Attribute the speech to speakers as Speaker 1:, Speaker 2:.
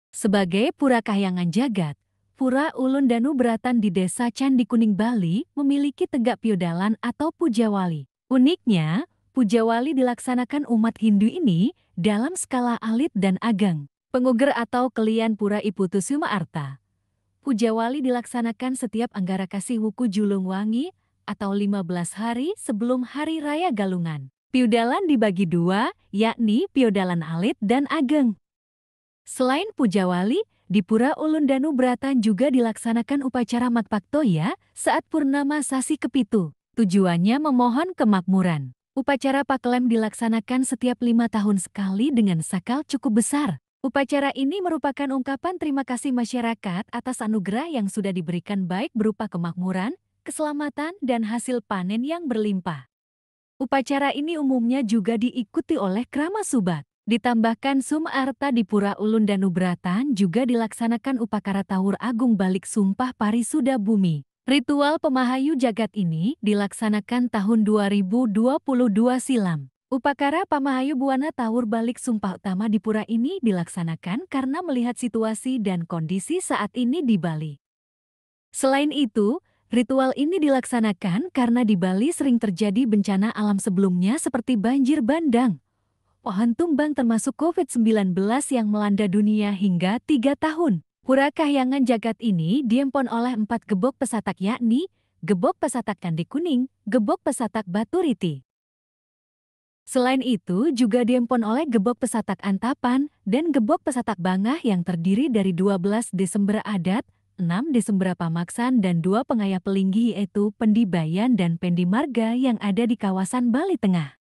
Speaker 1: Sebagai Pura Kahyangan Jagat, Pura Ulun Danubratan di Desa Candi Kuning, Bali memiliki tegak piodalan atau pujawali. Uniknya, pujawali dilaksanakan umat Hindu ini dalam skala alit dan ageng. Penguger atau kelian Pura Iputusuma Arta. Pujawali dilaksanakan setiap Anggara Kasih Wuku Julung Wangi atau 15 hari sebelum Hari Raya Galungan. Piodalan dibagi dua, yakni piodalan alit dan ageng. Selain pujawali, di Pura Ulun Danubratan juga dilaksanakan upacara Makpaktoya saat Purnama Sasi Kepitu. Tujuannya memohon kemakmuran. Upacara Paklem dilaksanakan setiap 5 tahun sekali dengan sakal cukup besar. Upacara ini merupakan ungkapan terima kasih masyarakat atas anugerah yang sudah diberikan baik berupa kemakmuran, keselamatan, dan hasil panen yang berlimpah. Upacara ini umumnya juga diikuti oleh Krama Subat. Ditambahkan Suma Arta di Pura Ulun Danubratan juga dilaksanakan upacara Tawur Agung Balik Sumpah Parisuda Bumi. Ritual Pemahayu Jagat ini dilaksanakan tahun 2022 silam. Upacara Pamahayu Buana Tawur Balik Sumpah Utama di pura ini dilaksanakan karena melihat situasi dan kondisi saat ini di Bali. Selain itu, ritual ini dilaksanakan karena di Bali sering terjadi bencana alam sebelumnya seperti banjir bandang, pohon tumbang termasuk COVID-19 yang melanda dunia hingga 3 tahun. Pura Kahyangan Jagat ini diempon oleh 4 gebok pesatak yakni Gebok Pesatak Candi Kuning, Gebok Pesatak Baturiti. Selain itu juga diempon oleh Gebok Pesatak Antapan dan Gebok Pesatak Bangah yang terdiri dari 12 Desember adat, 6 Desember pamaksan dan 2 pengayah pelinggi yaitu Pendibayan dan Pendimarga yang ada di kawasan Bali Tengah.